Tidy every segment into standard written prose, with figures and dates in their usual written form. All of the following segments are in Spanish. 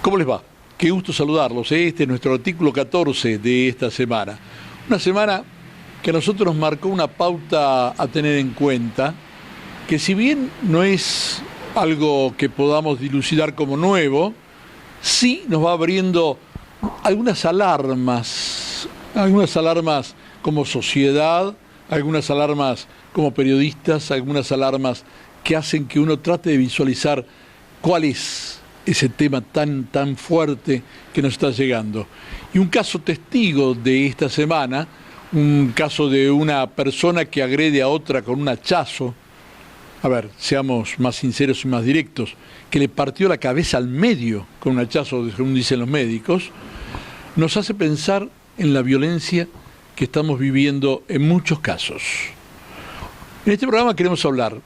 ¿Cómo les va? Qué gusto saludarlos. Este es nuestro artículo 14 de esta semana. Una semana que a nosotros nos marcó una pauta a tener en cuenta, que si bien no es algo que podamos dilucidar como nuevo, sí nos va abriendo algunas alarmas como sociedad, algunas alarmas como periodistas, algunas alarmas que hacen que uno trate de visualizar cuál es ese tema tan fuerte que nos está llegando. Y un caso testigo de esta semana, un caso de una persona que agrede a otra con un hachazo, a ver, seamos más sinceros y más directos, que le partió la cabeza al medio con un hachazo, según dicen los médicos, nos hace pensar en la violencia que estamos viviendo en muchos casos. En este programa queremos hablar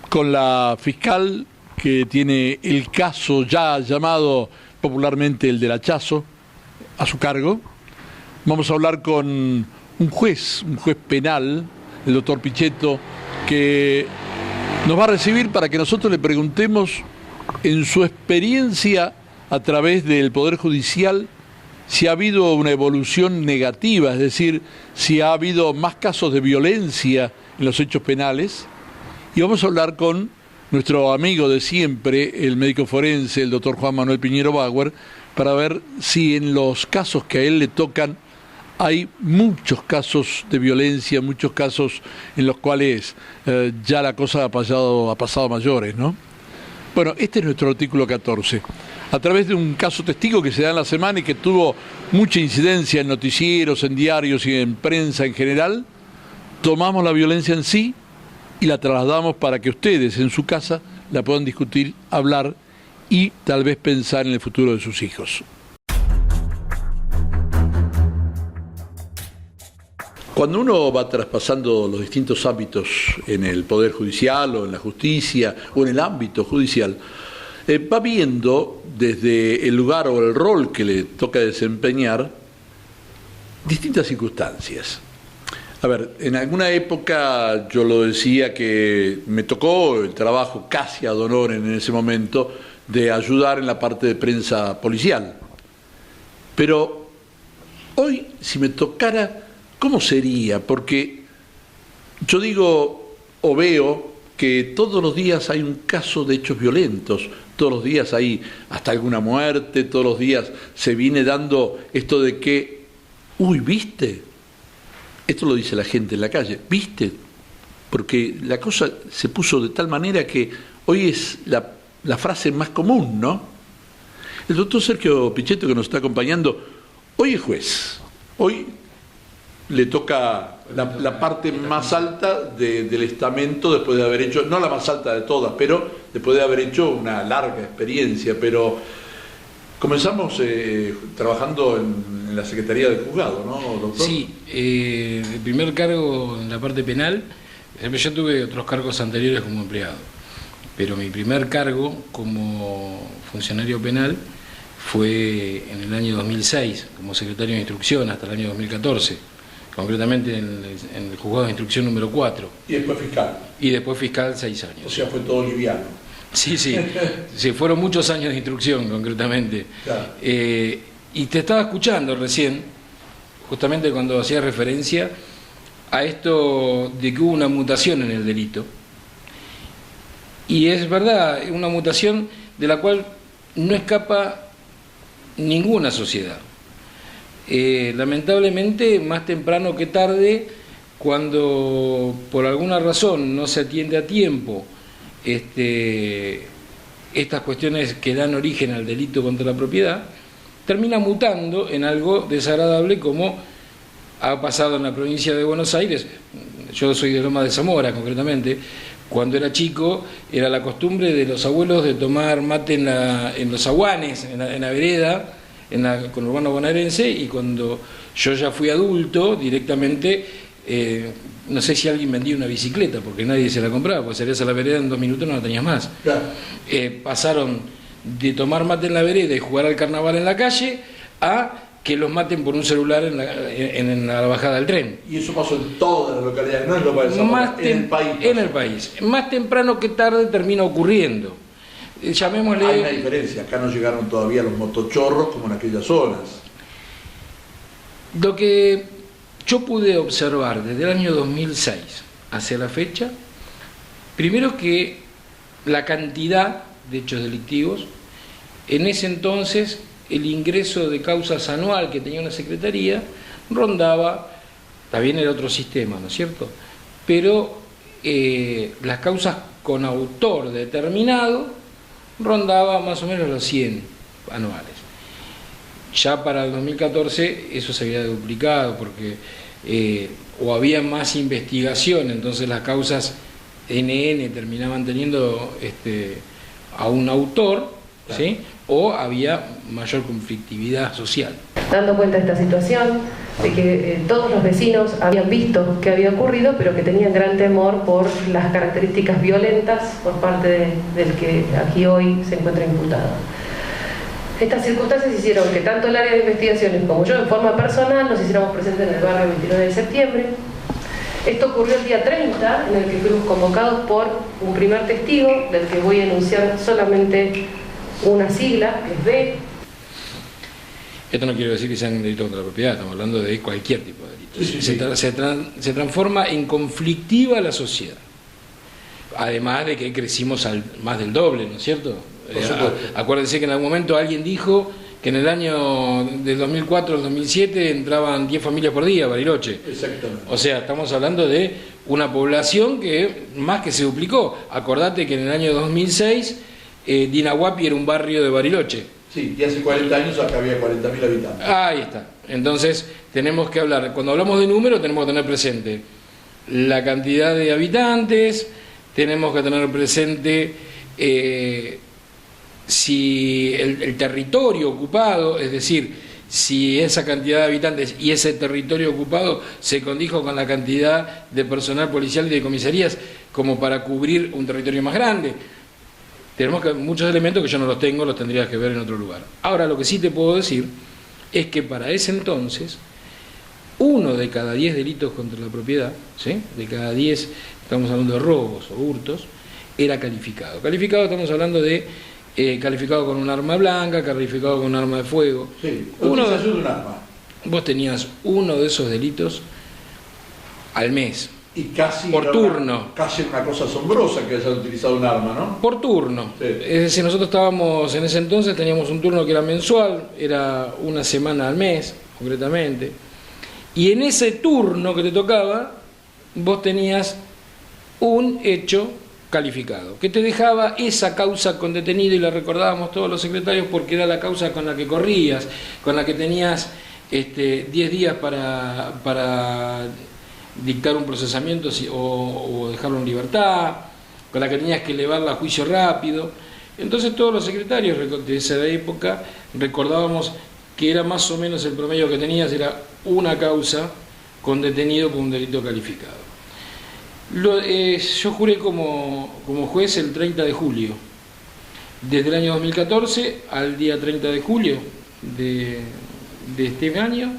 con la fiscal que tiene el caso ya llamado popularmente el del hachazo a su cargo. Vamos a hablar con un juez penal, el doctor Pichetto, que nos va a recibir para que nosotros le preguntemos en su experiencia a través del Poder Judicial si ha habido una evolución negativa, es decir, si ha habido más casos de violencia en los hechos penales. Y vamos a hablar con nuestro amigo de siempre, el médico forense, el doctor Juan Manuel Piñero Bauer, para ver si en los casos que a él le tocan hay muchos casos de violencia, muchos casos en los cuales ya la cosa ha pasado a mayores, ¿no? Bueno, este es nuestro artículo 14. A través de un caso testigo que se da en la semana y que tuvo mucha incidencia en noticieros, en diarios y en prensa en general, tomamos la violencia en sí y la trasladamos para que ustedes en su casa la puedan discutir, hablar y tal vez pensar en el futuro de sus hijos. Cuando uno va traspasando los distintos ámbitos en el Poder Judicial o en la justicia o en el ámbito judicial, va viendo desde el lugar o el rol que le toca desempeñar distintas circunstancias. A ver, en alguna época yo lo decía que me tocó el trabajo casi ad honorem en ese momento de ayudar en la parte de prensa policial. Pero hoy, si me tocara, ¿cómo sería? Porque yo digo o veo que todos los días hay un caso de hechos violentos, todos los días hay hasta alguna muerte, todos los días se viene dando esto de que, uy, ¿viste? Esto lo dice la gente en la calle, ¿viste? Porque la cosa se puso de tal manera que hoy es la frase más común, ¿no? El doctor Sergio Pichetto, que nos está acompañando, hoy es juez, hoy le toca la parte más alta del estamento después de haber hecho, no la más alta de todas, pero después de haber hecho una larga experiencia. Pero comenzamos trabajando en la Secretaría del Juzgado, ¿no, doctor? Sí, el primer cargo en la parte penal, yo tuve otros cargos anteriores como empleado, pero mi primer cargo como funcionario penal fue en el año 2006, como secretario de instrucción hasta el año 2014. Concretamente en el juzgado de instrucción número 4. Y después fiscal. Y después fiscal 6 años. O sea, fue todo liviano. Sí, fueron muchos años de instrucción, concretamente. Claro. Y te estaba escuchando recién, justamente cuando hacía referencia a esto de que hubo una mutación en el delito. Y es verdad, una mutación de la cual no escapa ninguna sociedad. Lamentablemente, más temprano que tarde, cuando por alguna razón no se atiende a tiempo estas cuestiones que dan origen al delito contra la propiedad, termina mutando en algo desagradable, como ha pasado en la provincia de Buenos Aires. Yo soy de Loma de Zamora, concretamente. Cuando era chico era la costumbre de los abuelos de tomar mate en los aguanes, en la vereda, en el conurbano bonaerense, y cuando yo ya fui adulto, directamente, no sé si alguien vendía una bicicleta, porque nadie se la compraba, porque salías a la vereda en 2 minutos no la tenías más. Claro. Pasaron de tomar mate en la vereda y jugar al carnaval en la calle a que los maten por un celular en la bajada del tren. Y eso pasó en todas las localidades, no en el país. En el país. Más temprano que tarde termina ocurriendo. llamémosle... Hay una diferencia, acá no llegaron todavía los motochorros como en aquellas zonas. Lo que yo pude observar desde el año 2006 hacia la fecha, primero que la cantidad de hechos delictivos, en ese entonces el ingreso de causas anual que tenía una secretaría rondaba, también era otro sistema, ¿no es cierto?, pero las causas con autor determinado rondaba más o menos los 100 anuales. Ya para el 2014 eso se había duplicado porque o había más investigación, entonces las causas NN terminaban teniendo a un autor, ¿sí?, o había mayor conflictividad social. Dando cuenta de esta situación, de que todos los vecinos habían visto qué había ocurrido, pero que tenían gran temor por las características violentas por parte del que aquí hoy se encuentra imputado. Estas circunstancias hicieron que tanto el área de investigaciones como yo en forma personal nos hiciéramos presentes en el barrio 29 de septiembre. Esto ocurrió el día 30, en el que fuimos convocados por un primer testigo, del que voy a enunciar solamente una sigla, que es B. Esto no quiere decir que sean delitos contra la propiedad, estamos hablando de cualquier tipo de delito. Sí. Se transforma en conflictiva la sociedad. Además de que crecimos más del doble, ¿no es cierto? Acuérdense que en algún momento alguien dijo que en el año del 2004 al 2007 entraban 10 familias por día a Bariloche. Exactamente. O sea, estamos hablando de una población que más que se duplicó. Acordate que en el año 2006 Dinahuapi era un barrio de Bariloche. Sí, y hace 40 años acá había 40.000 habitantes. Ahí está. Entonces tenemos que hablar, cuando hablamos de números tenemos que tener presente la cantidad de habitantes, tenemos que tener presente si el territorio ocupado, es decir, si esa cantidad de habitantes y ese territorio ocupado se condijo con la cantidad de personal policial y de comisarías como para cubrir un territorio más grande. Tenemos muchos elementos que yo no los tengo, los tendrías que ver en otro lugar. Ahora, lo que sí te puedo decir es que para ese entonces, 1 de cada 10 delitos contra la propiedad, ¿sí?, de cada 10, estamos hablando de robos o hurtos, era calificado. Calificado estamos hablando de calificado con un arma blanca, calificado con un arma de fuego. Sí, utilización de un arma. Vos tenías uno de esos delitos al mes. Y casi por turno. Casi una cosa asombrosa que hayan utilizado un arma, ¿no? Por turno. Sí. Es decir, nosotros estábamos en ese entonces, teníamos un turno que era mensual, era una semana al mes, concretamente. Y en ese turno que te tocaba, vos tenías un hecho calificado, que te dejaba esa causa con detenido, y la recordábamos todos los secretarios porque era la causa con la que corrías, con la que tenías 10 días para dictar un procesamiento o dejarlo en libertad, con la que tenías que elevarla a juicio rápido. Entonces todos los secretarios de esa época recordábamos que era más o menos el promedio que tenías, era una causa con detenido por un delito calificado. Yo juré como juez el 30 de julio. Desde el año 2014 al día 30 de julio de este año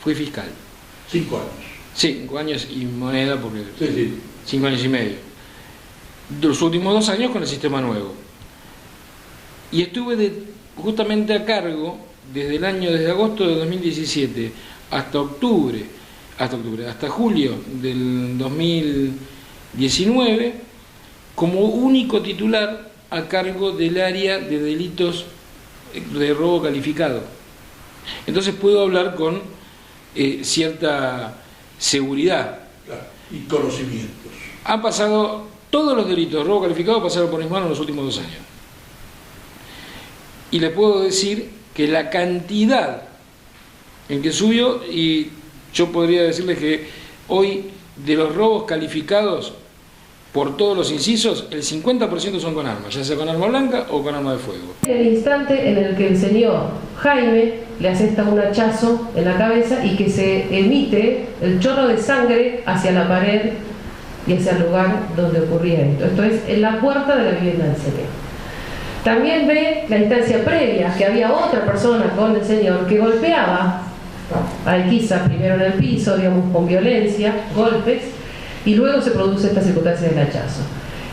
fui fiscal. 5 años. 5 años y moneda, porque Sí. 5 años y medio. Los últimos 2 años con el sistema nuevo. Y estuve justamente a cargo desde agosto de 2017 hasta julio del 2019 como único titular a cargo del área de delitos de robo calificado. Entonces puedo hablar con cierta seguridad. Claro. Y conocimientos. Han pasado, todos los delitos de robo calificado pasaron por mis manos en los últimos 2 años. Y les puedo decir que la cantidad en que subió, y yo podría decirles que hoy de los robos calificados por todos los incisos, el 50% son con armas, ya sea con arma blanca o con arma de fuego. En el instante en el que el señor Jaime le asesta un hachazo en la cabeza y que se emite el chorro de sangre hacia la pared y hacia el lugar donde ocurría esto. Esto es en la puerta de la vivienda del señor. También ve la instancia previa, que había otra persona con el señor que golpeaba a Elquisa, primero en el piso, digamos, con violencia, golpes, y luego se produce esta circunstancia del hachazo.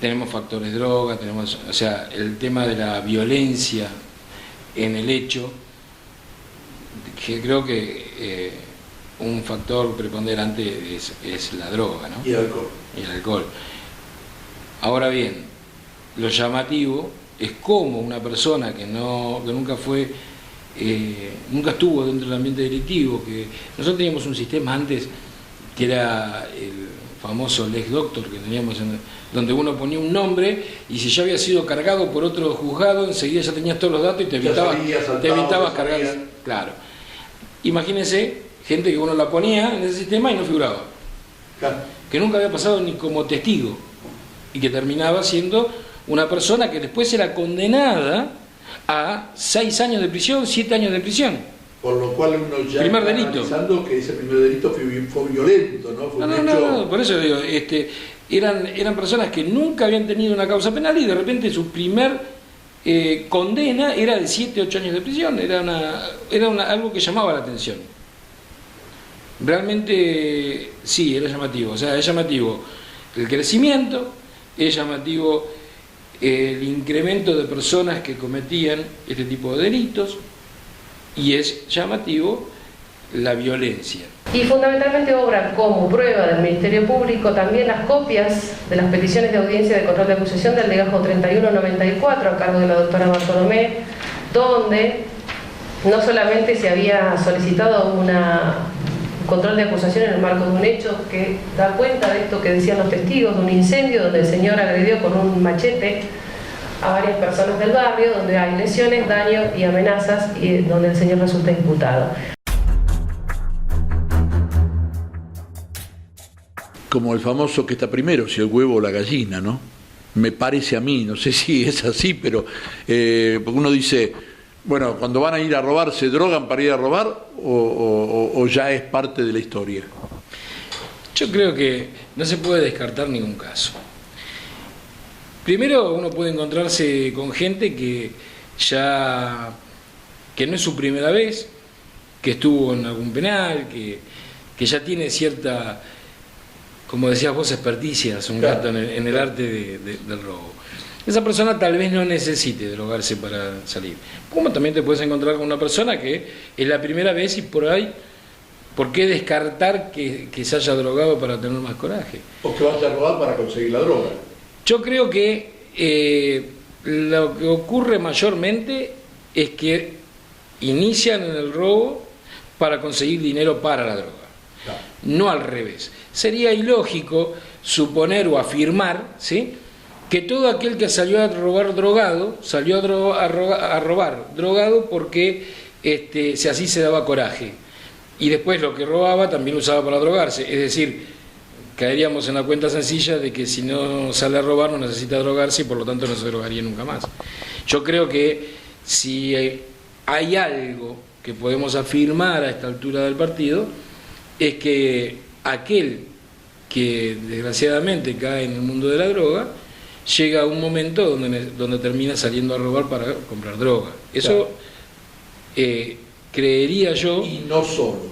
tenemos factores droga, tenemos, o sea, el tema de la violencia en el hecho, que creo que un factor preponderante es la droga, ¿no? Y el alcohol. Y el alcohol. Ahora bien, lo llamativo es cómo una persona que nunca fue, nunca estuvo dentro del ambiente delictivo, que nosotros teníamos un sistema antes que era el famoso Lex Doctor que teníamos, donde uno ponía un nombre y si ya había sido cargado por otro juzgado, enseguida ya tenías todos los datos y te evitabas cargar. Claro. Imagínense gente que uno la ponía en ese sistema y no figuraba. Claro. Que nunca había pasado ni como testigo y que terminaba siendo una persona que después era condenada a 6 años de prisión, 7 años de prisión. Por lo cual uno ya primer está delito. analizando que ese primer delito fue violento, ¿no? Fue No, por eso digo, eran personas que nunca habían tenido una causa penal y de repente su primer condena era de 7, 8 años de prisión, era algo que llamaba la atención. Realmente sí, era llamativo, o sea, es llamativo el crecimiento, es llamativo el incremento de personas que cometían este tipo de delitos y es llamativo la violencia. Y fundamentalmente obran como prueba del Ministerio Público también las copias de las peticiones de audiencia de control de acusación del legajo 3194 a cargo de la doctora Bartolomé, donde no solamente se había solicitado un control de acusación en el marco de un hecho que da cuenta de esto que decían los testigos, de un incendio donde el señor agredió con un machete a varias personas del barrio, donde hay lesiones, daño y amenazas y donde el señor resulta imputado. Como el famoso que está primero, si el huevo o la gallina, ¿no? Me parece a mí, no sé si es así, pero porque uno dice, bueno, cuando van a ir a robar, ¿se drogan para ir a robar o ya es parte de la historia? Yo creo que no se puede descartar ningún caso. Primero uno puede encontrarse con gente que no es su primera vez, que estuvo en algún penal, que ya tiene cierta, como decías vos, experticia hace un rato en el arte del robo. Esa persona tal vez no necesite drogarse para salir. Como también te puedes encontrar con una persona que es la primera vez y por ahí, ¿por qué descartar que se haya drogado para tener más coraje? O que vaya a robar para conseguir la droga. Yo creo que lo que ocurre mayormente es que inician en el robo para conseguir dinero para la droga, no al revés. Sería ilógico suponer o afirmar, ¿sí?, que todo aquel que salió a robar drogado, salió a robar drogado porque así se daba coraje. Y después lo que robaba también lo usaba para drogarse. Es decir, caeríamos en la cuenta sencilla de que si no sale a robar no necesita drogarse y por lo tanto no se drogaría nunca más. Yo creo que si hay algo que podemos afirmar a esta altura del partido es que aquel que desgraciadamente cae en el mundo de la droga llega a un momento donde termina saliendo a robar para comprar droga. Eso creería yo. Y no solo.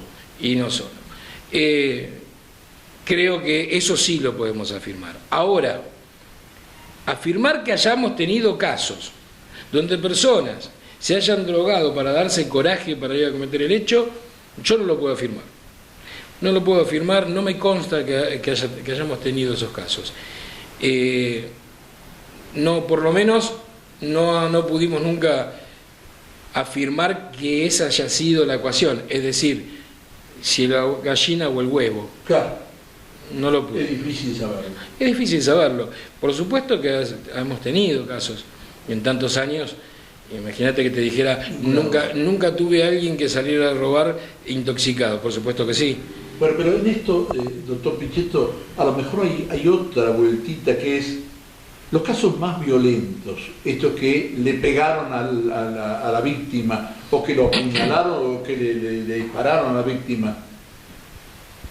Creo que eso sí lo podemos afirmar. Ahora, afirmar que hayamos tenido casos donde personas se hayan drogado para darse coraje para ir a cometer el hecho, yo no lo puedo afirmar. No lo puedo afirmar, no me consta que hayamos tenido esos casos. No, por lo menos no pudimos nunca afirmar que esa haya sido la ecuación, es decir, si la gallina o el huevo. Claro. No lo pude. Es difícil saberlo. Es difícil saberlo. Por supuesto que hemos tenido casos en tantos años. Imagínate que te dijera, nunca tuve a alguien que saliera a robar intoxicado. Por supuesto que sí. Bueno, pero en esto, doctor Pichetto, a lo mejor hay otra vueltita que es los casos más violentos, estos que le pegaron a la víctima, o que lo apuñalaron, o que le dispararon a la víctima.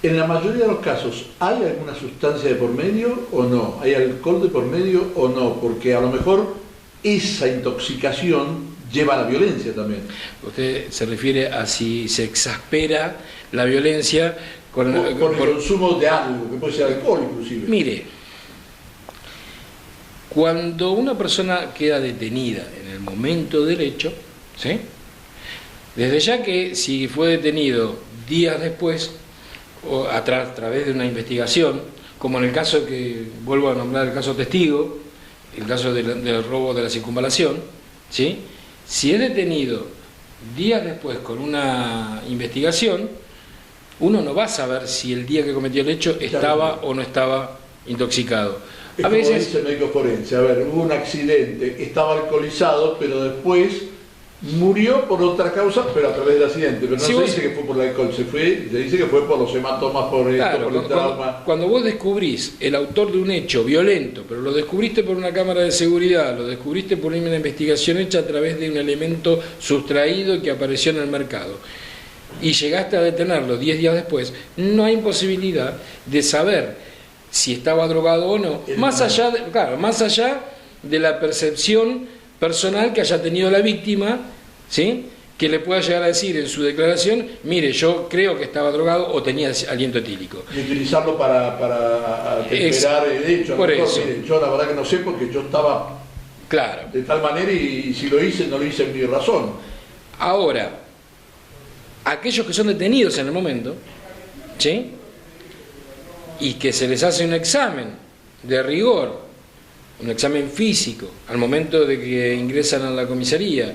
En la mayoría de los casos, ¿hay alguna sustancia de por medio o no? ¿Hay alcohol de por medio o no? Porque a lo mejor esa intoxicación lleva a la violencia también. Usted se refiere a si se exaspera la violencia por el consumo de algo, que puede ser alcohol inclusive. Mire, Cuando una persona queda detenida en el momento del hecho, ¿sí? Desde ya que si fue detenido días después, o a través de una investigación, como en el caso que vuelvo a nombrar, el caso testigo, el caso del robo de la circunvalación, ¿sí? Si es detenido días después con una investigación, uno no va a saber si el día que cometió el hecho estaba o no estaba intoxicado. Es como dice el médico forense, a ver, hubo un accidente, estaba alcoholizado, pero después murió por otra causa, pero a través del accidente. Pero no se dice que fue por el alcohol, se dice que fue por los hematomas, por esto, por el trauma. Cuando vos descubrís el autor de un hecho violento, pero lo descubriste por una cámara de seguridad, lo descubriste por una investigación hecha a través de un elemento sustraído que apareció en el mercado, y llegaste a detenerlo 10 días después, no hay imposibilidad de saber si estaba drogado o no, más allá de la percepción personal que haya tenido la víctima, ¿sí? Que le pueda llegar a decir en su declaración, mire, yo creo que estaba drogado o tenía aliento etílico. Y utilizarlo para temperar el hecho. Por eso. Miren, yo la verdad que no sé porque yo estaba de tal manera y si lo hice, no lo hice en mi razón. Ahora, aquellos que son detenidos en el momento, ¿sí? Y que se les hace un examen de rigor, un examen físico, al momento de que ingresan a la comisaría,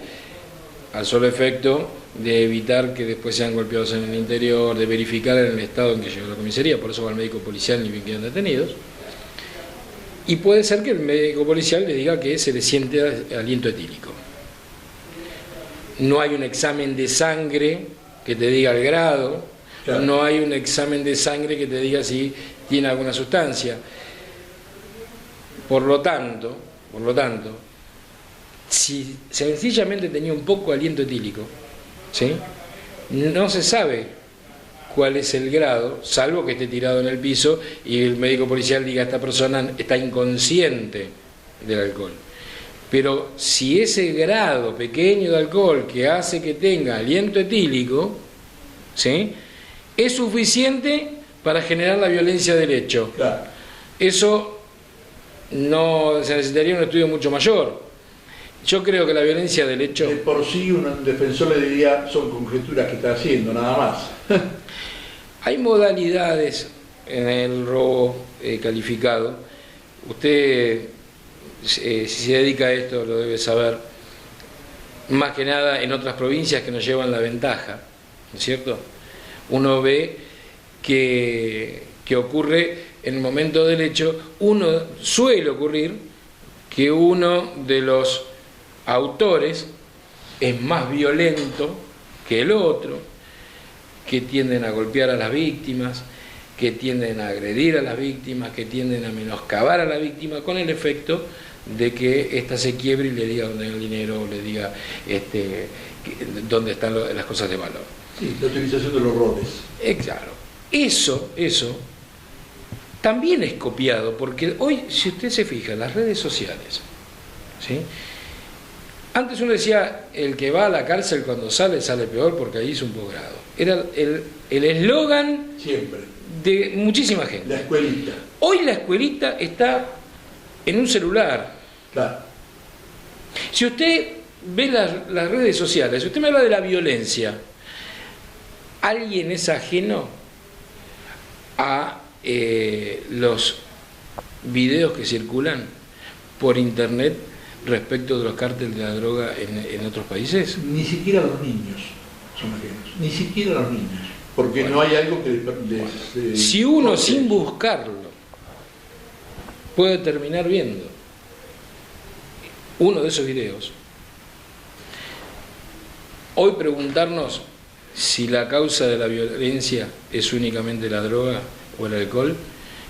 al solo efecto de evitar que después sean golpeados en el interior, de verificar en el estado en que llegó la comisaría, por eso va el médico policial ni bien quedan detenidos, y puede ser que el médico policial le diga que se le siente aliento etílico. No hay un examen de sangre que te diga el grado, claro. No hay un examen de sangre que te diga si tiene alguna sustancia. Por lo tanto, si sencillamente tenía un poco de aliento etílico, ¿sí? No se sabe cuál es el grado, salvo que esté tirado en el piso y el médico policial diga esta persona está inconsciente del alcohol. Pero si ese grado pequeño de alcohol que hace que tenga aliento etílico, ¿sí? Es suficiente para generar la violencia del hecho. Claro. Eso no se necesitaría un estudio mucho mayor. Yo creo que la violencia del hecho... De por sí un defensor le diría, son conjeturas que está haciendo, nada más. Hay modalidades en el robo calificado. Usted, si se dedica a esto, lo debe saber. Más que nada en otras provincias que nos llevan la ventaja, ¿no es cierto? Uno ve que ocurre en el momento del hecho, suele ocurrir que uno de los autores es más violento que el otro, que tienden a golpear a las víctimas, que tienden a agredir a las víctimas, que tienden a menoscabar a la víctima, con el efecto de que ésta se quiebre y le diga dónde hay el dinero, o le diga dónde están las cosas de valor. Sí, la utilización de los roles. Claro. Eso también es copiado, porque hoy, si usted se fija, las redes sociales, ¿sí? Antes uno decía, el que va a la cárcel cuando sale peor porque ahí hizo un posgrado. Era el eslogan siempre de muchísima gente. La escuelita. Hoy la escuelita está en un celular. Claro. Si usted ve las redes sociales, si usted me habla de la violencia, ¿alguien es ajeno a los videos que circulan por internet respecto de los cárteles de la droga en otros países? Ni siquiera los niños son ajenos, ni siquiera los niños, porque no hay algo que les si uno sin buscarlo puede terminar viendo uno de esos videos, hoy preguntarnos si la causa de la violencia es únicamente la droga o el alcohol,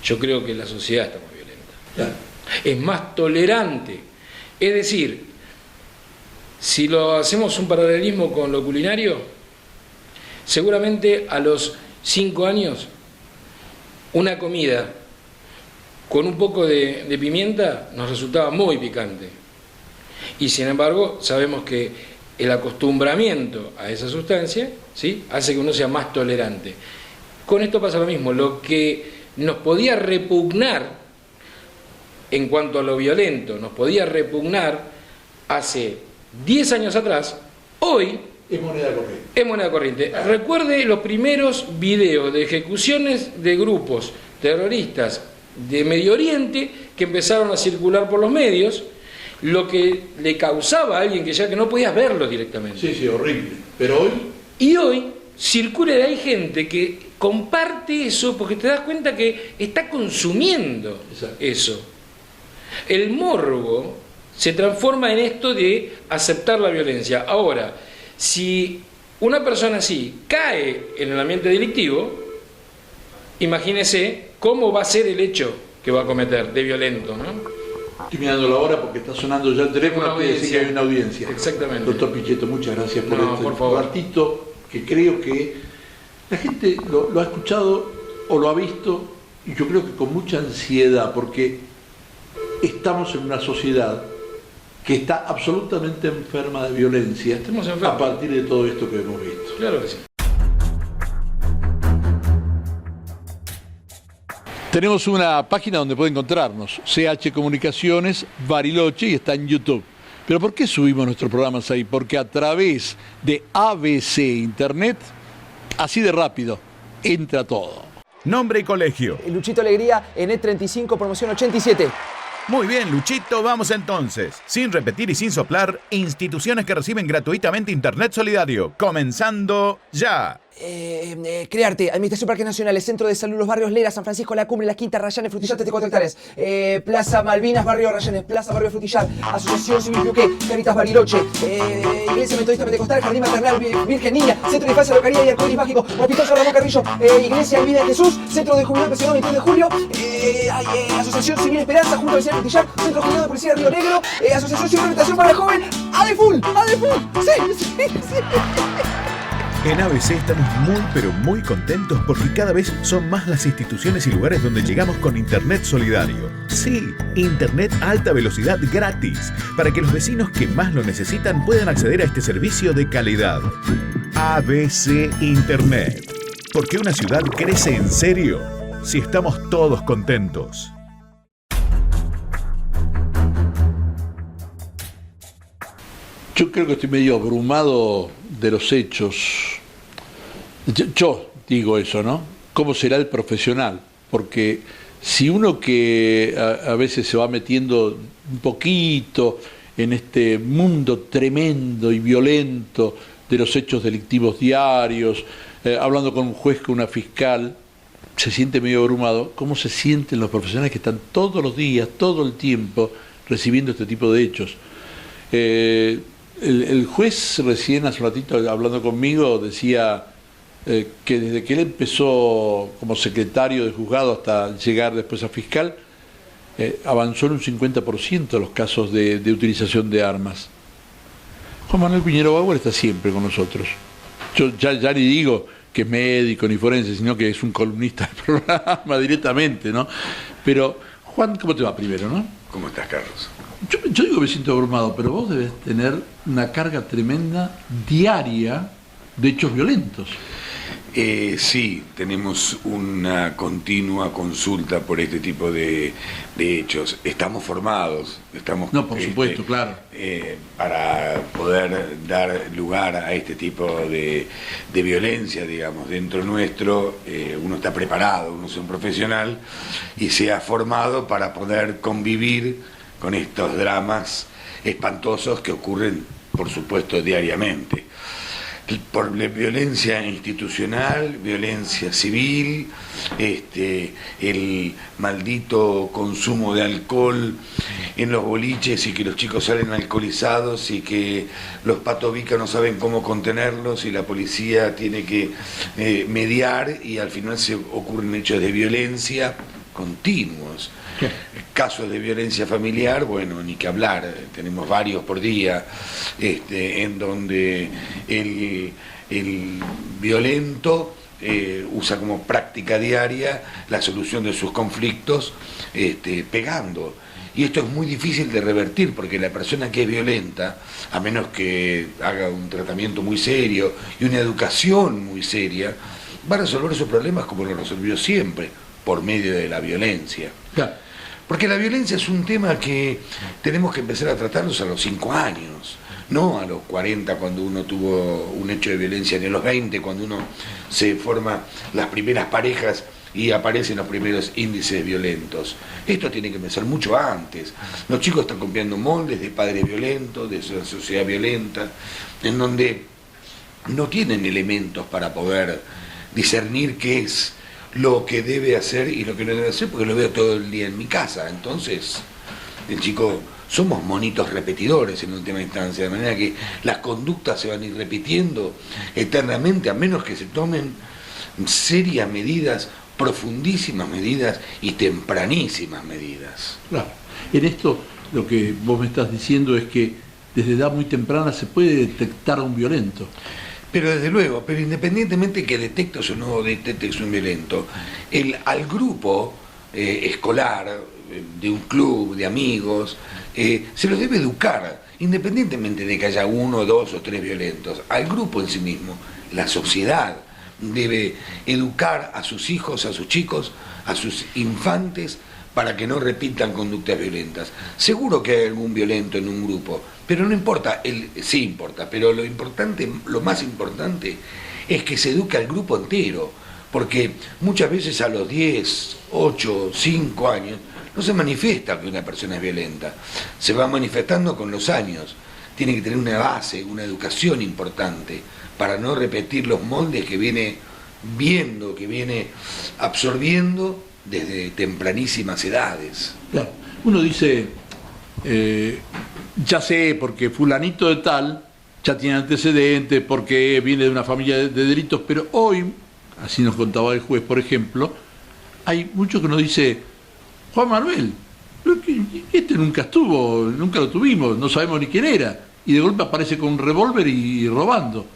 yo creo que la sociedad está más violenta. Claro. Es más tolerante. Es decir, si lo hacemos un paralelismo con lo culinario, seguramente a los 5 años una comida con un poco de pimienta nos resultaba muy picante. Y sin embargo, sabemos que el acostumbramiento a esa sustancia, ¿sí?, hace que uno sea más tolerante. Con esto pasa lo mismo. Lo que nos podía repugnar en cuanto a lo violento nos podía repugnar hace 10 años atrás, hoy Es moneda corriente. es moneda corriente. Recuerde los primeros videos de ejecuciones de grupos terroristas de Medio Oriente que empezaron a circular por los medios, lo que le causaba a alguien que no podías verlo directamente. Sí, horrible. Pero hoy... Y hoy circula y hay gente que comparte eso porque te das cuenta que está consumiendo eso. El morbo se transforma en esto de aceptar la violencia. Ahora, si una persona así cae en el ambiente delictivo, imagínese cómo va a ser el hecho que va a cometer de violento, ¿no? Estoy mirando la hora porque está sonando ya el teléfono, quiere decir que hay una audiencia. Exactamente. Doctor Pichetto, muchas gracias por por favor. ratito, que creo que la gente lo ha escuchado o lo ha visto, y yo creo que con mucha ansiedad, porque estamos en una sociedad que está absolutamente enferma de violencia a partir de todo esto que hemos visto. Claro que sí. Tenemos una página donde puede encontrarnos, CH Comunicaciones Bariloche, y está en YouTube. ¿Pero por qué subimos nuestros programas ahí? Porque a través de ABC Internet, así de rápido, entra todo. Nombre y colegio. Luchito Alegría, ENET 35, promoción 87. Muy bien, Luchito, vamos entonces. Sin repetir y sin soplar, instituciones que reciben gratuitamente Internet solidario. Comenzando ya. Crearte, Administración Parques Nacionales, Centro de Salud Los Barrios Lera, San Francisco La Cumbre, La Quinta, Rayanes, Frutillar, 34 hectáreas. Plaza Malvinas, Barrio Rayanes, Plaza Barrio Frutillar, Asociación Civil Piuqué, Caritas Bariloche, Iglesia Metodista Pentecostal, Jardín Maternal, Virgen Niña, Centro de Infancia, Locaría y Arcoíris Mágico, Hospital San Ramón Carrillo, Iglesia Vida de Jesús, Centro de Jubilados Pensionado 21 de Julio, Asociación Civil Esperanza, Junta de Frutillar, Centro Jubilado de Policía Río Negro, Asociación Civil Orientación para el Joven, ¡Adeful! Sí. En ABC estamos muy pero muy contentos porque cada vez son más las instituciones y lugares donde llegamos con Internet solidario. Sí, Internet a alta velocidad gratis, para que los vecinos que más lo necesitan puedan acceder a este servicio de calidad. ABC Internet. Porque una ciudad crece en serio si estamos todos contentos. Yo creo que estoy medio abrumado de los hechos. Yo digo eso, ¿no? ¿Cómo será el profesional? Porque si uno que a veces se va metiendo un poquito en este mundo tremendo y violento de los hechos delictivos diarios, hablando con un juez, con una fiscal, se siente medio abrumado. ¿Cómo se sienten los profesionales que están todos los días, todo el tiempo, recibiendo este tipo de hechos? El juez recién hace un ratito hablando conmigo decía que desde que él empezó como secretario de juzgado hasta llegar después a fiscal, avanzó en un 50% los casos de utilización de armas. Juan Manuel Piñero Bauer está siempre con nosotros. Yo ya ni digo que es médico ni forense, sino que es un columnista del programa directamente, ¿no? Pero, Juan, ¿cómo te va primero, no? ¿Cómo estás, Carlos? Yo digo que me siento abrumado, pero vos debes tener una carga tremenda diaria de hechos violentos. Sí, tenemos una continua consulta por este tipo de hechos. Estamos formados, No, por supuesto, claro. Para poder dar lugar a este tipo de violencia, digamos, dentro nuestro. Uno está preparado, uno es un profesional y se ha formado para poder convivir con estos dramas espantosos que ocurren, por supuesto, diariamente. Por violencia institucional, violencia civil, el maldito consumo de alcohol en los boliches y que los chicos salen alcoholizados y que los patobicas no saben cómo contenerlos y la policía tiene que mediar y al final se ocurren hechos de violencia continuos. Casos de violencia familiar, bueno, ni que hablar, tenemos varios por día, en donde el violento usa como práctica diaria la solución de sus conflictos pegando. Y esto es muy difícil de revertir porque la persona que es violenta, a menos que haga un tratamiento muy serio y una educación muy seria, va a resolver sus problemas como lo resolvió siempre, por medio de la violencia. Claro. Porque la violencia es un tema que tenemos que empezar a tratarlos a los 5 años, no a los 40 cuando uno tuvo un hecho de violencia, ni a los 20 cuando uno se forma las primeras parejas y aparecen los primeros índices violentos. Esto tiene que empezar mucho antes. Los chicos están copiando moldes de padres violentos, de una sociedad violenta, en donde no tienen elementos para poder discernir qué es lo que debe hacer y lo que no debe hacer, porque lo veo todo el día en mi casa. Entonces, el chico, somos monitos repetidores en última instancia, de manera que las conductas se van a ir repitiendo eternamente, a menos que se tomen serias medidas, profundísimas medidas y tempranísimas medidas. Claro. En esto lo que vos me estás diciendo es que desde edad muy temprana se puede detectar a un violento. Pero desde luego, pero independientemente que detectes o no detectes un violento, al grupo escolar, de un club, de amigos, se los debe educar, independientemente de que haya 1, 2 o 3 violentos. Al grupo en sí mismo, la sociedad debe educar a sus hijos, a sus chicos, a sus infantes, para que no repitan conductas violentas. Seguro que hay algún violento en un grupo, pero no importa, sí importa, pero lo más importante es que se eduque al grupo entero, porque muchas veces a los 10, 8, 5 años no se manifiesta que una persona es violenta, se va manifestando con los años. Tiene que tener una base, una educación importante, para no repetir los moldes que viene viendo, que viene absorbiendo desde tempranísimas edades. Claro. Uno dice, ya sé, porque fulanito de tal ya tiene antecedentes, porque viene de una familia de delitos, pero hoy, así nos contaba el juez, por ejemplo, hay mucho que nos dice, Juan Manuel, este nunca estuvo, nunca lo tuvimos, no sabemos ni quién era, y de golpe aparece con un revólver y robando.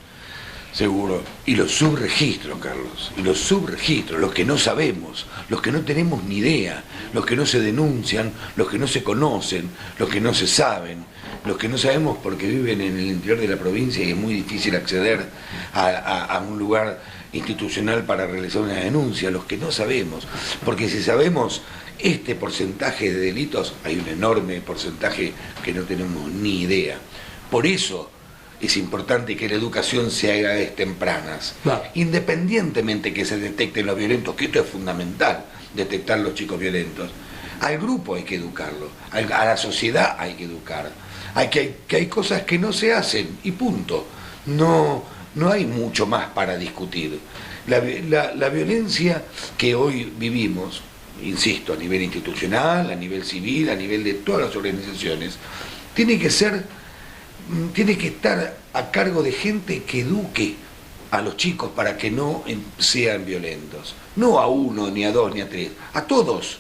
Seguro. Y los subregistros, Carlos, y los subregistros, los que no sabemos, los que no tenemos ni idea, los que no se denuncian, los que no se conocen, los que no se saben, los que no sabemos porque viven en el interior de la provincia y es muy difícil acceder a un lugar institucional para realizar una denuncia, los que no sabemos, porque si sabemos este porcentaje de delitos, hay un enorme porcentaje que no tenemos ni idea. Por eso es importante que la educación se haga desde tempranas, claro, independientemente que se detecten los violentos, que esto es fundamental, detectar los chicos violentos. Al grupo hay que educarlo, a la sociedad hay que educar, que hay cosas que no se hacen y punto, no hay mucho más para discutir. La violencia que hoy vivimos, insisto, a nivel institucional, a nivel civil, a nivel de todas las organizaciones, tiene que estar a cargo de gente que eduque a los chicos para que no sean violentos. No a 1, ni a 2, ni a 3, a todos,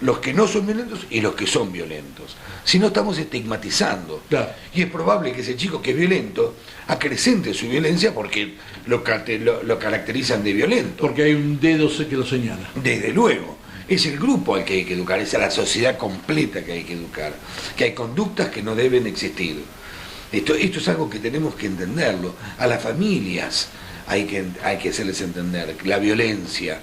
los que no son violentos y los que son violentos. Si no, estamos estigmatizando. Claro. Y es probable que ese chico que es violento acrecente su violencia porque lo caracterizan de violento. Porque hay un dedo que lo señala. Desde luego. Es el grupo al que hay que educar, es a la sociedad completa que hay que educar, que hay conductas que no deben existir. Esto es algo que tenemos que entenderlo. A las familias hay que hacerles entender la violencia.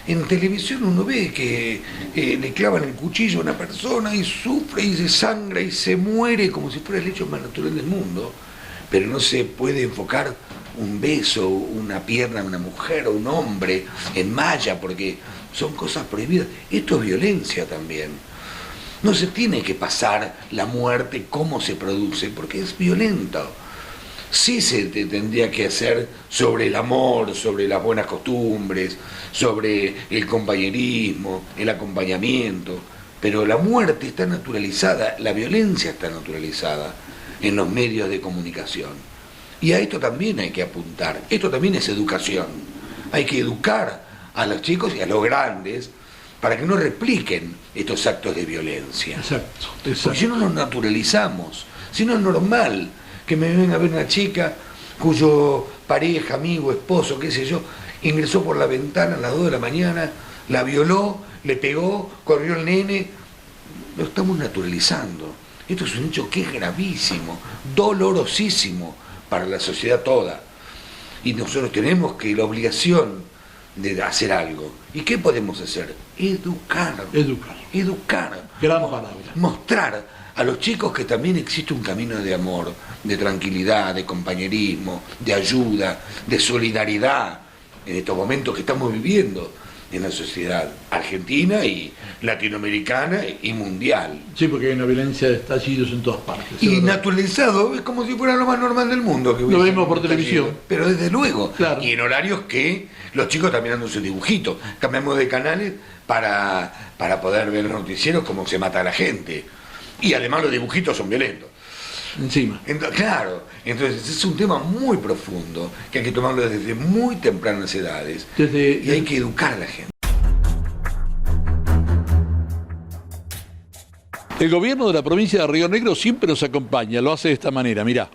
En televisión uno ve que le clavan el cuchillo a una persona y sufre y se sangra y se muere como si fuera el hecho más natural del mundo, pero no se puede enfocar un beso, una pierna de una mujer o un hombre en malla porque son cosas prohibidas. Esto es violencia también. No se tiene que pasar la muerte cómo se produce, porque es violento. Sí se tendría que hacer sobre el amor, sobre las buenas costumbres, sobre el compañerismo, el acompañamiento, pero la muerte está naturalizada, la violencia está naturalizada en los medios de comunicación. Y a esto también hay que apuntar, esto también es educación. Hay que educar a los chicos y a los grandes para que no repliquen estos actos de violencia. Exacto. Porque si no nos naturalizamos, si no es normal que me venga a ver una chica cuyo pareja, amigo, esposo, qué sé yo, ingresó por la ventana a las 2 de la mañana, la violó, le pegó, corrió el nene. Lo estamos naturalizando. Esto es un hecho que es gravísimo, dolorosísimo para la sociedad toda. Y nosotros tenemos que la obligación de hacer algo. ¿Y qué podemos hacer? Educar. Gran palabra. Mostrar a los chicos que también existe un camino de amor, de tranquilidad, de compañerismo, de ayuda, de solidaridad en estos momentos que estamos viviendo en la sociedad argentina y latinoamericana y mundial. Sí, porque hay una violencia de estallidos en todas partes. Y naturalizado, es como si fuera lo más normal del mundo. Que lo vemos por televisión. Pero desde luego, claro. Y en horarios que los chicos están mirando sus dibujitos. Cambiamos de canales para poder ver los noticieros cómo se mata a la gente. Y además los dibujitos son violentos. Encima. Claro, entonces es un tema muy profundo que hay que tomarlo desde muy tempranas edades y hay que educar a la gente. El gobierno de la provincia de Río Negro siempre nos acompaña, lo hace de esta manera, mirá.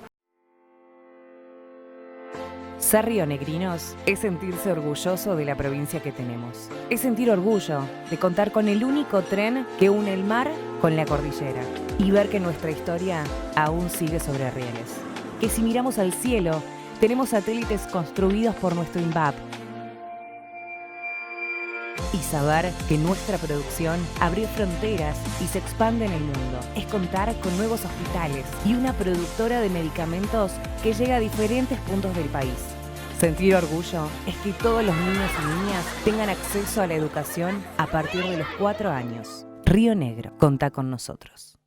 Ser rionegrinos es sentirse orgulloso de la provincia que tenemos. Es sentir orgullo de contar con el único tren que une el mar con la cordillera y ver que nuestra historia aún sigue sobre rieles. Que si miramos al cielo, tenemos satélites construidos por nuestro INVAP. Y saber que nuestra producción abrió fronteras y se expande en el mundo. Es contar con nuevos hospitales y una productora de medicamentos que llega a diferentes puntos del país. Sentir orgullo es que todos los niños y niñas tengan acceso a la educación a partir de los 4 años. Río Negro, contá con nosotros.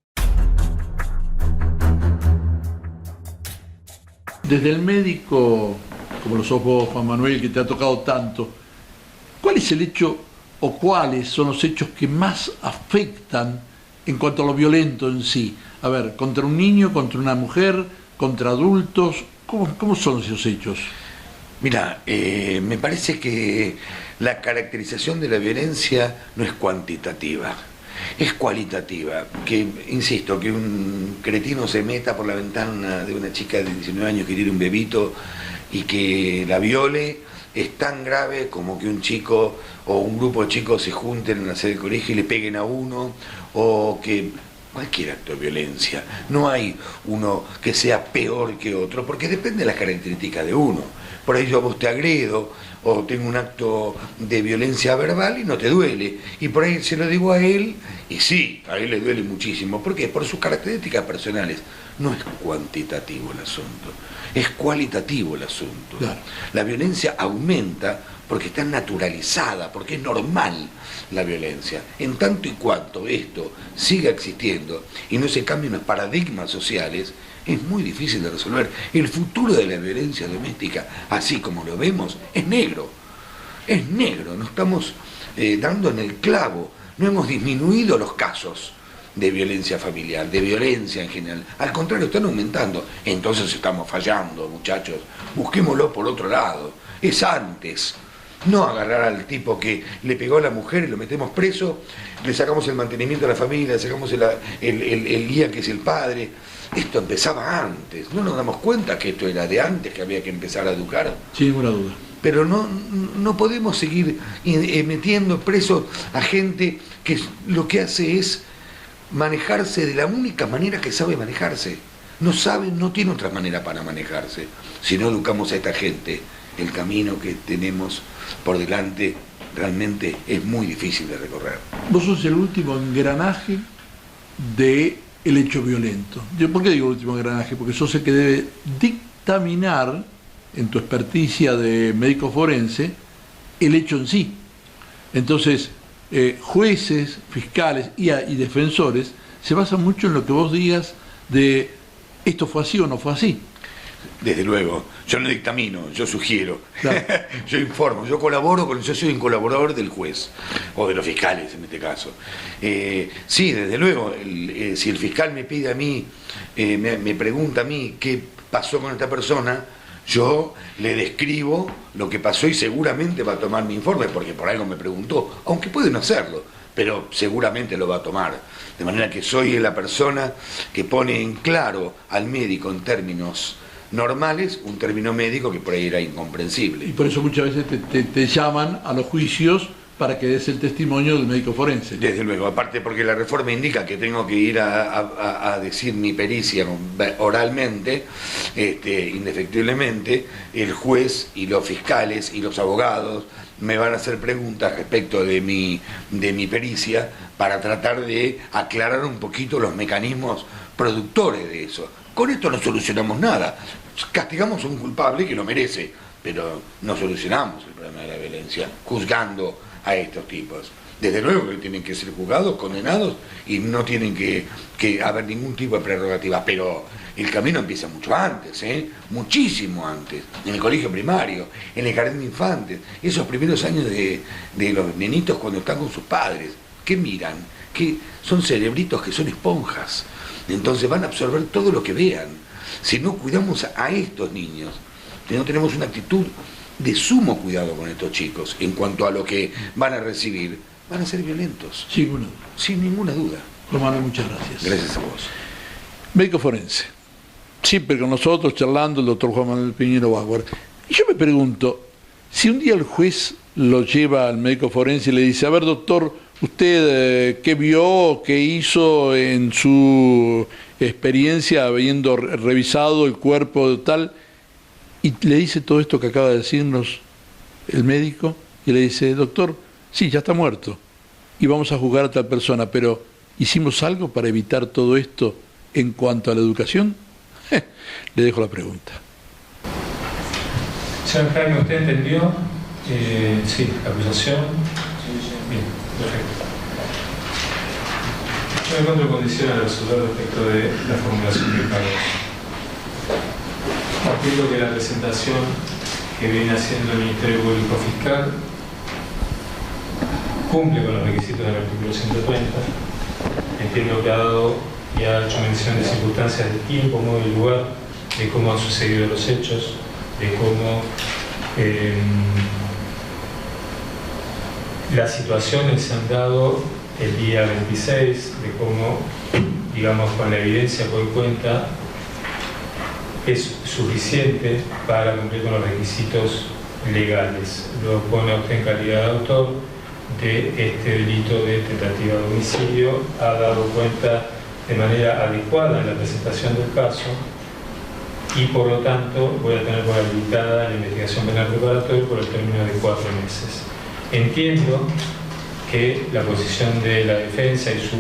Desde el médico, como lo sos vos, Juan Manuel, que te ha tocado tanto, ¿cuál es el hecho o cuáles son los hechos que más afectan en cuanto a lo violento en sí? A ver, contra un niño, contra una mujer, contra adultos, ¿cómo son esos hechos? Mira, me parece que la caracterización de la violencia no es cuantitativa, es cualitativa. Que, insisto, que un cretino se meta por la ventana de una chica de 19 años que tiene un bebito y que la viole es tan grave como que un chico o un grupo de chicos se junten en la sede del colegio y le peguen a uno, o que cualquier acto de violencia. No hay uno que sea peor que otro, porque depende de las características de uno. Por ahí yo a vos te agredo o tengo un acto de violencia verbal y no te duele. Y por ahí se lo digo a él y sí, a él le duele muchísimo. ¿Por qué? Por sus características personales. No es cuantitativo el asunto, es cualitativo el asunto. Claro. La violencia aumenta porque está naturalizada, porque es normal la violencia. En tanto y cuanto esto siga existiendo y no se cambien los paradigmas sociales, es muy difícil de resolver. El futuro de la violencia doméstica, así como lo vemos, es negro. Es negro, nos estamos dando en el clavo. No hemos disminuido los casos de violencia familiar, de violencia en general. Al contrario, están aumentando. Entonces estamos fallando, muchachos. Busquémoslo por otro lado. Es antes. No agarrar al tipo que le pegó a la mujer y lo metemos preso, le sacamos el mantenimiento a la familia, le sacamos el guía que es el padre. Esto empezaba antes. No nos damos cuenta que esto era de antes, que había que empezar a educar. Sin ninguna duda. Pero no podemos seguir metiendo preso a gente que lo que hace es manejarse de la única manera que sabe manejarse. No sabe, no tiene otra manera para manejarse. Si no educamos a esta gente, el camino que tenemos por delante realmente es muy difícil de recorrer. Vos sos el último engranaje del hecho violento. ¿Por qué digo el último engranaje? Porque sos el que debe dictaminar, en tu experticia de médico forense, el hecho en sí. Entonces, jueces, fiscales y defensores se basan mucho en lo que vos digas de esto fue así o no fue así. Desde luego, yo no dictamino, yo sugiero, claro. Yo informo, yo colaboro, yo soy un colaborador del juez, o de los fiscales en este caso. Sí, desde luego, si el fiscal me pide a mí, me pregunta a mí qué pasó con esta persona, yo le describo lo que pasó y seguramente va a tomar mi informe, porque por algo me preguntó, aunque puede no hacerlo, pero seguramente lo va a tomar. De manera que soy la persona que pone en claro al médico en términos normales, un término médico que por ahí era incomprensible. Y por eso muchas veces te llaman a los juicios para que des el testimonio del médico forense. Desde luego, aparte porque la reforma indica que tengo que ir a decir mi pericia oralmente, indefectiblemente, el juez y los fiscales y los abogados me van a hacer preguntas respecto de mi pericia para tratar de aclarar un poquito los mecanismos productores de eso. Con esto no solucionamos nada, castigamos a un culpable que lo merece, pero no solucionamos el problema de la violencia juzgando a estos tipos. Desde luego que tienen que ser juzgados, condenados, y no tienen que haber ningún tipo de prerrogativa, pero el camino empieza mucho antes, muchísimo antes, en el colegio primario, en el jardín de infantes, esos primeros años de los nenitos cuando están con sus padres. ¿Qué miran? Que son cerebritos que son esponjas, entonces van a absorber todo lo que vean. Si no cuidamos a estos niños, si no tenemos una actitud de sumo cuidado con estos chicos en cuanto a lo que van a recibir, van a ser violentos. Sin ninguna duda. Romano, muchas gracias. Gracias a vos. Médico forense. Siempre con nosotros charlando el doctor Juan Manuel Piñero Bauer. Y yo me pregunto, si un día el juez lo lleva al médico forense y le dice, a ver doctor, usted qué vio, qué hizo en su experiencia habiendo revisado el cuerpo tal, y le dice todo esto que acaba de decirnos el médico, y le dice, doctor, sí, ya está muerto, y vamos a juzgar a tal persona, pero ¿hicimos algo para evitar todo esto en cuanto a la educación? Le dejo la pregunta. Señor Jaime, ¿usted entendió? Sí, la acusación. Bien, perfecto. Yo me encuentro en condiciones de resolver respecto de la formulación de cargos. Entiendo que la presentación que viene haciendo el Ministerio Público Fiscal cumple con los requisitos del artículo 130. Entiendo que ha dado y ha hecho mención de circunstancias de tiempo, modo y lugar, de cómo han sucedido los hechos, de cómo las situaciones se han dado el día 26, de cómo, digamos, con la evidencia que hoy cuenta, es suficiente para cumplir con los requisitos legales. Lo pone usted en calidad de autor de este delito de tentativa de homicidio, ha dado cuenta de manera adecuada en la presentación del caso y por lo tanto voy a tener por habilitada la investigación penal preparatoria por el término de 4 meses. Entiendo que la posición de la defensa y su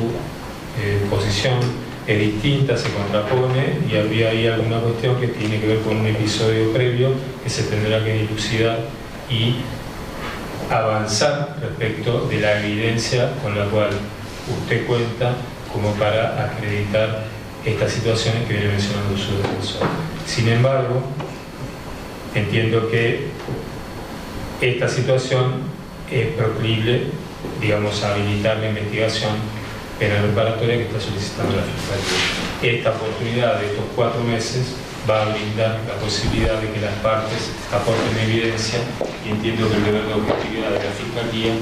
posición es distinta, se contrapone y habría ahí alguna cuestión que tiene que ver con un episodio previo que se tendrá que dilucidar y avanzar respecto de la evidencia con la cual usted cuenta como para acreditar estas situaciones que viene mencionando su defensor. Sin embargo, entiendo que esta situación es proclive, digamos, a habilitar la investigación penal preparatoria que está solicitando la Fiscalía. Esta oportunidad de estos 4 meses va a brindar la posibilidad de que las partes aporten evidencia y entiendo que el deber de objetividad de la Fiscalía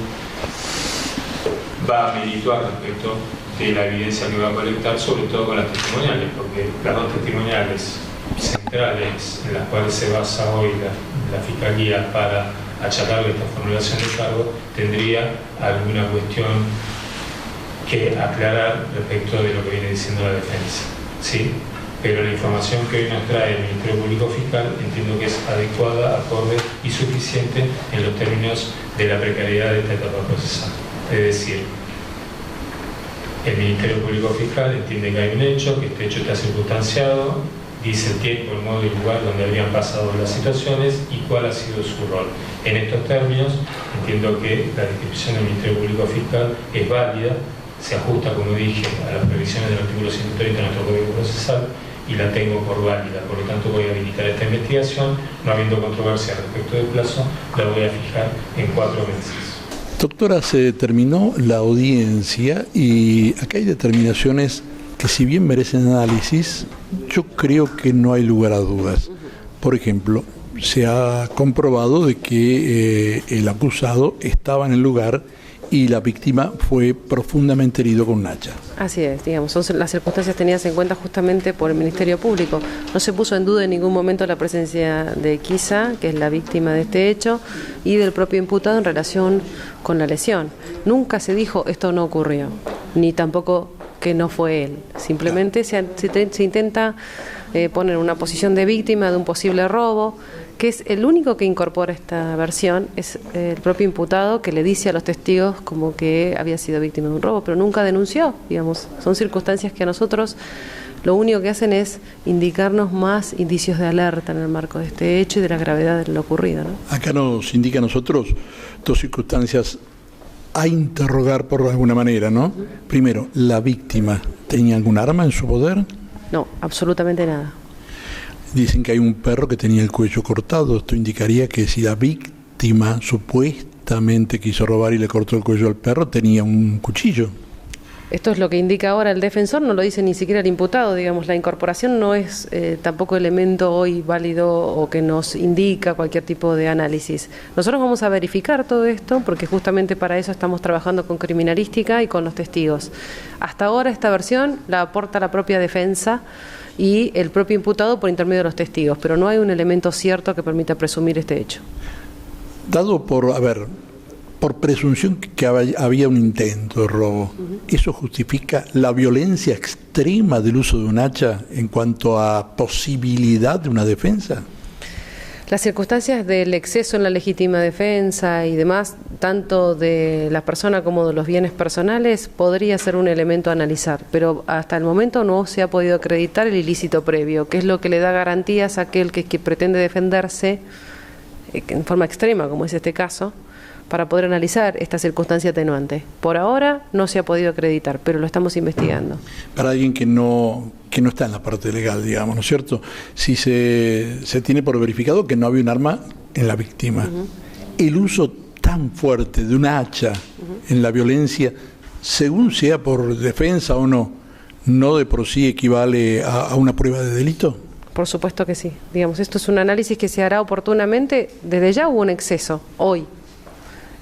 va a merituar respecto de la evidencia que va a colectar, sobre todo con las testimoniales, porque las dos testimoniales centrales en las cuales se basa hoy la Fiscalía para achacarle esta formulación de cargo, tendría alguna cuestión que aclarar respecto de lo que viene diciendo la defensa, ¿sí? Pero la información que hoy nos trae el Ministerio Público Fiscal entiendo que es adecuada, acorde y suficiente en los términos de la precariedad de esta etapa procesal. Es decir, el Ministerio Público Fiscal entiende que hay un hecho, que este hecho está circunstanciado, dice el tiempo, el modo y el lugar donde habrían pasado las situaciones y cuál ha sido su rol. En estos términos, entiendo que la descripción del Ministerio Público Fiscal es válida, se ajusta, como dije, a las previsiones del artículo 130 de nuestro Código Procesal y la tengo por válida. Por lo tanto, voy a habilitar esta investigación, no habiendo controversia respecto del plazo, la voy a fijar en 4 meses. Doctora, se terminó la audiencia y acá hay determinaciones que, si bien merecen análisis, yo creo que no hay lugar a dudas. Por ejemplo, se ha comprobado de que el acusado estaba en el lugar y la víctima fue profundamente herido con un hacha. Así es, digamos, son las circunstancias tenidas en cuenta justamente por el Ministerio Público. No se puso en duda en ningún momento la presencia de Kisa, que es la víctima de este hecho, y del propio imputado en relación con la lesión. Nunca se dijo esto no ocurrió, ni tampoco que no fue él. Simplemente se intenta poner una posición de víctima de un posible robo, que es el único que incorpora esta versión, es el propio imputado que le dice a los testigos como que había sido víctima de un robo, pero nunca denunció, digamos. Son circunstancias que a nosotros lo único que hacen es indicarnos más indicios de alerta en el marco de este hecho y de la gravedad de lo ocurrido, ¿no? Acá nos indica a nosotros dos circunstancias a interrogar por alguna manera, ¿no? Primero, ¿la víctima tenía algún arma en su poder? No, absolutamente nada. Dicen que hay un perro que tenía el cuello cortado. Esto indicaría que si la víctima supuestamente quiso robar y le cortó el cuello al perro, tenía un cuchillo. Esto es lo que indica ahora el defensor, no lo dice ni siquiera el imputado, digamos. La incorporación no es tampoco elemento hoy válido o que nos indica cualquier tipo de análisis. Nosotros vamos a verificar todo esto porque justamente para eso estamos trabajando con criminalística y con los testigos. Hasta ahora esta versión la aporta la propia defensa y el propio imputado por intermedio de los testigos, pero no hay un elemento cierto que permita presumir este hecho. Dado por presunción que había un intento de robo, ¿eso justifica la violencia extrema del uso de un hacha en cuanto a posibilidad de una defensa? Las circunstancias del exceso en la legítima defensa y demás, tanto de la persona como de los bienes personales, podría ser un elemento a analizar, pero hasta el momento no se ha podido acreditar el ilícito previo, que es lo que le da garantías a aquel que pretende defenderse en forma extrema, como es este caso, para poder analizar esta circunstancia atenuante. Por ahora no se ha podido acreditar, pero lo estamos investigando. Para alguien que no está en la parte legal, digamos, ¿no es cierto? Si se tiene por verificado que no había un arma en la víctima, el uso tan fuerte de una hacha en la violencia, según sea por defensa o no de por sí equivale a una prueba de delito. Por supuesto que sí. Digamos, esto es un análisis que se hará oportunamente. Desde ya hubo un exceso, hoy,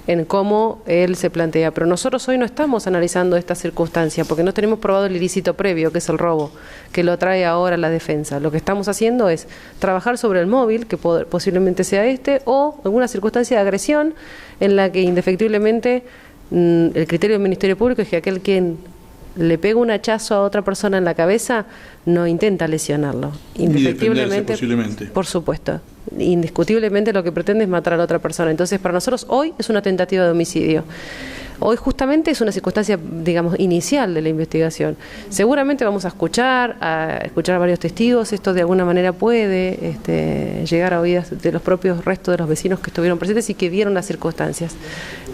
en cómo él se plantea. Pero nosotros hoy no estamos analizando esta circunstancia porque no tenemos probado el ilícito previo, que es el robo, que lo trae ahora la defensa. Lo que estamos haciendo es trabajar sobre el móvil, que posiblemente sea este, o alguna circunstancia de agresión en la que indefectiblemente el criterio del Ministerio Público es que aquel quien le pega un hachazo a otra persona en la cabeza no intenta lesionarlo. Indefectiblemente, posiblemente. Por supuesto. Indiscutiblemente lo que pretende es matar a la otra persona. Entonces, para nosotros hoy es una tentativa de homicidio. Hoy justamente es una circunstancia, digamos, inicial de la investigación. Seguramente vamos a escuchar a varios testigos. Esto de alguna manera puede llegar a oídas de los propios restos de los vecinos que estuvieron presentes y que vieron las circunstancias.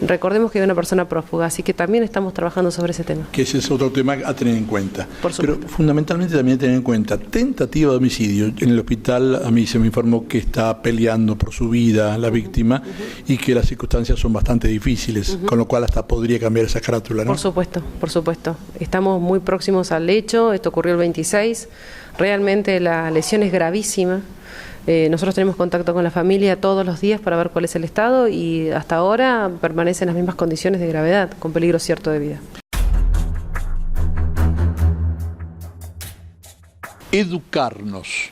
Recordemos que hay una persona prófuga, así que también estamos trabajando sobre ese tema. Que ese es otro tema a tener en cuenta. Pero fundamentalmente también tener en cuenta tentativa de homicidio. En el hospital a mí se me informó que está peleando por su vida la víctima y que las circunstancias son bastante difíciles, con lo cual hasta podría cambiar esa carátula, ¿no? Por supuesto, por supuesto. Estamos muy próximos al hecho, esto ocurrió el 26, realmente la lesión es gravísima. Nosotros tenemos contacto con la familia todos los días para ver cuál es el estado y hasta ahora permanece en las mismas condiciones de gravedad, con peligro cierto de vida. Educarnos.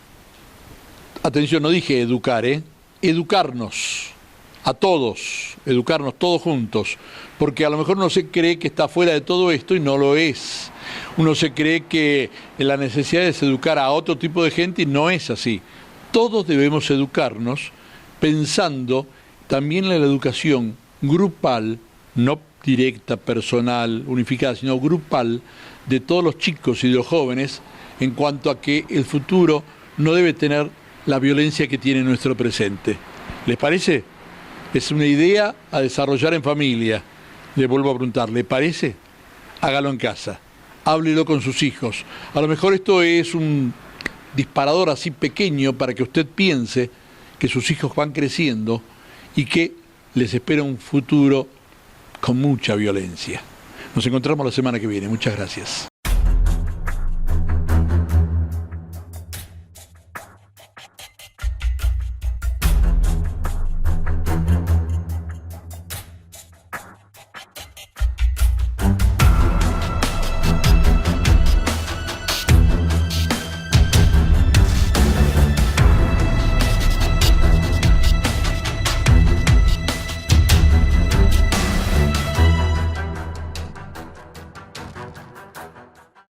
Atención, no dije educar, educarnos. A todos, educarnos todos juntos, porque a lo mejor uno se cree que está fuera de todo esto y no lo es. Uno se cree que la necesidad es educar a otro tipo de gente y no es así. Todos debemos educarnos pensando también en la educación grupal, no directa, personal, unificada, sino grupal, de todos los chicos y de los jóvenes en cuanto a que el futuro no debe tener la violencia que tiene nuestro presente. ¿Les parece? Es una idea a desarrollar en familia. Le vuelvo a preguntar, ¿le parece? Hágalo en casa, háblelo con sus hijos. A lo mejor esto es un disparador así pequeño para que usted piense que sus hijos van creciendo y que les espera un futuro con mucha violencia. Nos encontramos la semana que viene. Muchas gracias.